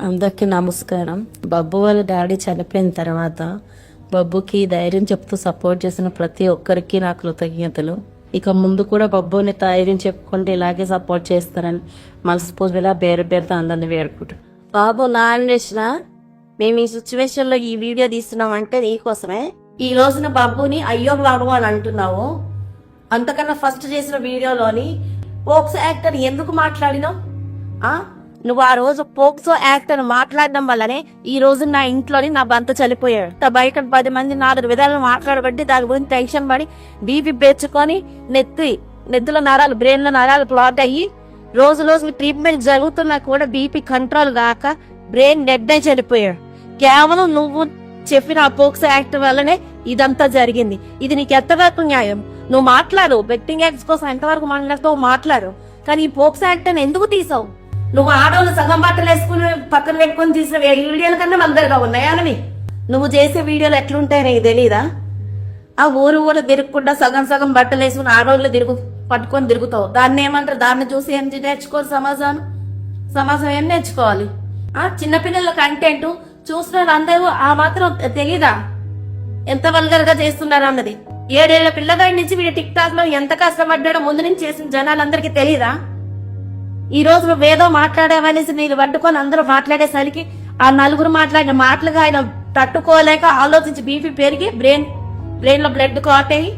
అందరికీ నమస్కారం. బబ్బు వాళ్ళ డాడీ చనిపోయిన తర్వాత బబ్బుకి ధైర్యం చెప్తూ సపోర్ట్ చేసిన ప్రతి ఒక్కరికి నా కృతజ్ఞతలు. ఇక ముందు కూడా బబ్బుని ధైర్యం చెప్పుకుంటే ఇలాగే సపోర్ట్ చేస్తారని మనస్ఫూర్తిగా పేరుతో అందరిని వేడుకుంటారు. బాబు నాన్వేసిన మేము ఈ సిచ్యువేషన్ లో ఈ వీడియో తీస్తున్నామంటే నీకోసమే. ఈ రోజున బబ్బుని అయ్యో బాబు అని అంటున్నావు. అంతకన్నా ఫస్ట్ చేసిన వీడియోలోని పోక్సో యాక్టర్ ఎందుకు మాట్లాడినావు? నువ్వు ఆ రోజు పోక్సో యాక్టర్ మాట్లాడడం వల్లనే ఈ రోజు నా ఇంట్లోని నా భర్త చనిపోయాడు. బయట 10 మంది 4 విధాలు మాట్లాడబట్టి దాని గురించి టెన్షన్ పడి బీపీ పెంచుకొని నెత్తిలో నరాలు బ్రెయిన్ లో నరాలు బ్లాక్ అయ్యి రోజు ట్రీట్మెంట్ జరుగుతున్నా కూడా బీపీ కంట్రోల్ కాక బ్రెయిన్ డెడ్ అయి చనిపోయాడు. కేవలం నువ్వు చెప్పిన ఆ పోక్సో యాక్టర్ వల్లనే ఇదంతా జరిగింది. ఇది నీకు ఎంతవరకు న్యాయం? నువ్వు మాట్లాడు, బెట్టింగ్ యాక్ట్స్ కోసం ఎంతవరకు మాట్లాడుతావు మాట్లాడు, కానీ ఈ పోక్సో యాక్టర్ ఎందుకు తీసావు? నువ్వు ఆడవాళ్ళు సగం బట్టలు వేసుకుని పక్కన పెట్టుకుని తీసిన వీడియోల కన్నా మందరుగా ఉన్నాయా అని? నువ్వు చేసే వీడియోలు ఎట్లుంటాయి నీకు తెలీదా? ఆ ఊరు తిరగకుండా సగం బట్టలు వేసుకుని ఆడవాళ్ళు పట్టుకొని తిరుగుతావు. దాన్ని ఏమంటారు? దాన్ని చూసి ఏం నేర్చుకోవాలి? సమాజం ఏం నేర్చుకోవాలి? చిన్నపిల్లల కంటెంట్ చూసిన అందరూ ఆ మాత్రం తెలీదా ఎంత వల్గర్ గా చేస్తున్నారు అన్నది? 7 ఏళ్ల పిల్లగాడి నుంచి వీడి టిక్ టాక్ లో ఎంత కష్టపడ్డాడో ముందు నుంచి చేసిన జనాలందరికీ తెలీదా? ఈ రోజు నువ్వేదో మాట్లాడావనేసి నీళ్ళు పట్టుకొని అందరూ మాట్లాడేసరికి ఆ నలుగురు మాట్లాడిన మాటలుగా ఆయన తట్టుకోలేక ఆలోచించి బీపీ పెరిగి బ్రెయిన్ లో బ్లడ్ క్లాట్ అయ్యి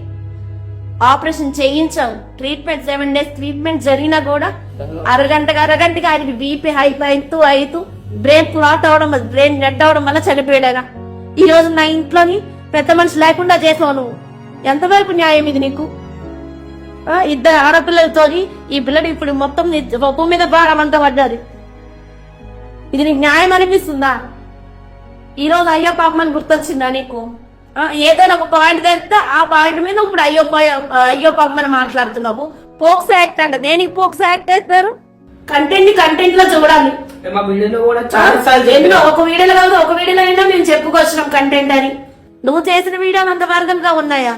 ఆపరేషన్ చేయించాం. ట్రీట్మెంట్ 7 days ట్రీట్మెంట్ జరిగినా కూడా అరగంటకి ఆయనకి బీపీ అవుతూ బ్రెయిన్ క్లాట్ అవడం వల్ల బ్రెయిన్ డెడ్ అవడం వల్ల చనిపోయాడా? ఈ రోజు నా ఇంట్లోని పెద్ద మనిషి లేకుండా చేసావు నువ్వు. ఎంతవరకు న్యాయం ఇది నీకు? 2 ఆడపిల్లలతో ఈ పిల్లడు ఇప్పుడు మొత్తం భూమి మీద భారం అంతా పడ్డది. ఇది నీకు న్యాయం అనిపిస్తుందా? ఈ రోజు అయ్యో పాపమని గుర్తొచ్చిందా నీకు? ఏదైనా ఒక పాయింట్ తెలిస్తే ఆ పాయింట్ మీద ఇప్పుడు అయ్యో పాపమని మాట్లాడుతున్నావు. పోక్సో యాక్ట్ అంటే దేనికి పోక్సో యాక్ట్ వేస్తారు? కంటెంట్ లో చూడాలి. ఒక వీడియోలో కాదు, ఒక వీడియోలో అయినా మేము చెప్పుకొచ్చినాం కంటెంట్ అని. నువ్వు చేసిన వీడియోలు అంత వర్గంగా ఉన్నాయా?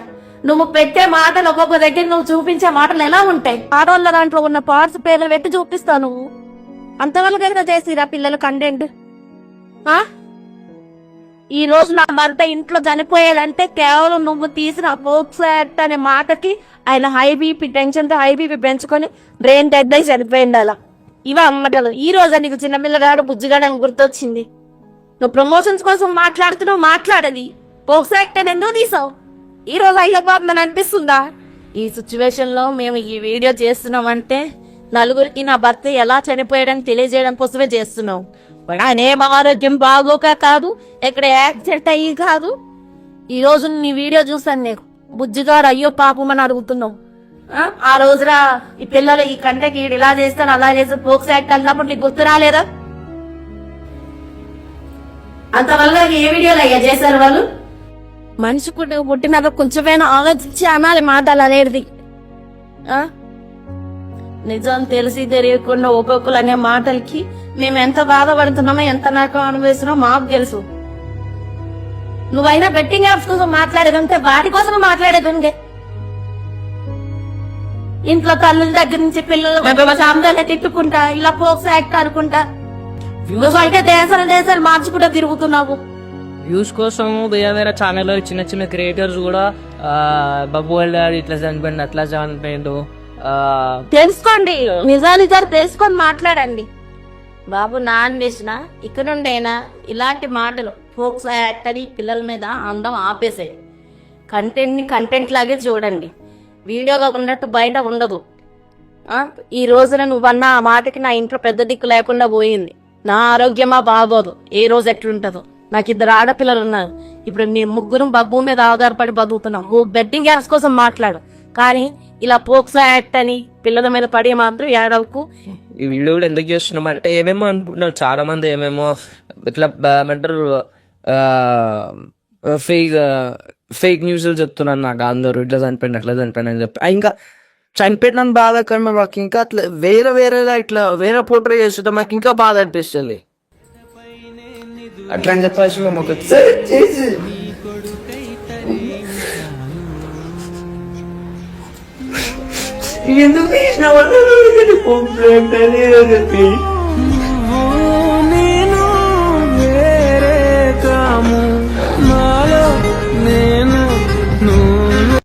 నువ్వు పెట్టే మాటలు ఒక్కొక్క దగ్గర నువ్వు చూపించే మాటలు ఎలా ఉంటాయి? ఆడవాళ్ళ దాంట్లో ఉన్న పార్ట్స్ పేర్లు పెట్టి చూపిస్తావు. నువ్వు అంతవరకు చేసిరా పిల్లలు కంటెంట్? ఈ రోజు నా భర్త ఇంట్లో చనిపోయేదంటే కేవలం నువ్వు తీసిన పోక్సో యాక్ట్ అనే మాటకి ఆయన హై బీపీ టెన్షన్ తో హై బీపీ పెంచుకొని బ్రెయిన్ డెడ్ అయి చనిపోయింది. అలా ఇవే అమ్మటలు. ఈ రోజు నీకు చిన్నపిల్లగాడు బుజ్జిగాడని గుర్తొచ్చింది. నువ్వు ప్రమోషన్స్ కోసం మాట్లాడుతున్నావు, మాట్లాడది పోక్సో యాక్ట్ అని ఎందుకు తీసావు? ఈ రోజు అయ్యపోతుందని అనిపిస్తుందా? ఈ సిచ్యువేషన్ లో మేము ఈ వీడియో చేస్తున్నామంటే నలుగురికి నా భర్త ఎలా చనిపోయాడని తెలియజేయడం కోసమే చేస్తున్నాం. అనేం ఆరోగ్యం బాగోక కాదు, ఎక్కడ యాక్సిడెంట్ అయ్యి కాదు. ఈ రోజు నీ వీడియో చూసాను, నీకు బుజ్జిగాడు అయ్యో పాపమని అడుగుతున్నావు. ఆ రోజున ఈ పిల్లలు ఈ కంటకి ఇలా చేస్తాను అలా చేస్తాను పోక్సో యాక్ట్ అన్నప్పుడు నీకు గుర్తు రాలేదా? అంతవల్ల ఏ వీడియోలు అయ్యా చేశారు వాళ్ళు? మనిషి పుట్టినాక కొంచెమైనా ఆలోచించి అనాలి మాటలు అనేది. నిజం తెలిసి తెలియకుండా ఒక్కొక్కరు అనే మాటలకి మేము ఎంత బాధపడుతున్నామో ఎంత నాకు అనుభవిస్తున్నామో మాకు తెలుసు. నువ్వైనా బెట్టింగ్ యాప్స్ కోసం మాట్లాడేదంటే వాటి కోసం మాట్లాడేదంటే ఇంట్లో తల్లుల దగ్గర నుంచి పిల్లలు సాంబార్లు తిట్టుకుంటా ఇలా పోక్సో యాక్ట్ అనుకుంటా వ్యూస్ అయితే దేశాలు మార్చుకుంటా తిరుగుతున్నావు. వ్యూస్ కోసం వేరే ఛానల్ చిన్న క్రియేటర్స్ కూడా బబ్బు వాళ్ళ ఇట్లా చనిపోయింది అట్లా చనిపోయిండు తెలుసుకోండి, నిజాలు తెలుసుకొని మాట్లాడండి. బాబు నాన్ వేసిన ఇక్కడ నుండైనా ఇలాంటి మాటలు పోక్సో యాక్ట్ అని పిల్లల మీద అందం ఆపేసాయి. కంటెంట్ లాగే చూడండి, వీడియోగా ఉన్నట్టు బయట ఉండదు. ఈ రోజున నువ్వన్న ఆ మాటకి నా ఇంట్లో పెద్ద దిక్కు లేకుండా పోయింది. నా ఆరోగ్యమా బాగోదు. ఏ రోజు ఎట్లుంటదో. నాకు 2 ఆడపిల్లలు ఉన్నారు. ఇప్పుడు మీ ముగ్గురు బబ్బు మీద ఆధారపడి బతుకుతున్నాం. నువ్వు బెట్టింగ్ యాప్స్ కోసం మాట్లాడు, కానీ ఇలా పోక్సో యాక్ట్ అని పిల్లల మీద పడి మాత్రం ఏడవకు. ఈ వీడియో కూడా ఎందుకు చేస్తున్నాం అంటే ఏమేమో అనుకుంటున్నారు చాలా మంది, ఏమేమో ఇట్లా ఏమంటారు ఫేక్ న్యూస్లు చెప్తున్నారు నాకు. అందరూ ఇట్లా చనిపోయింది అట్లా చనిపోయింది అని చెప్పి ఇంకా చనిపోయిన బాధ కన్నా మాకు ఇంకా అట్లా వేరేలా ఇట్లా వేరే పోట్రే చేస్తుంటే మాకు ఇంకా బాధ అనిపిస్తుంది. అట్లా అని చెప్పేసి మేము ఒక ఎందుకు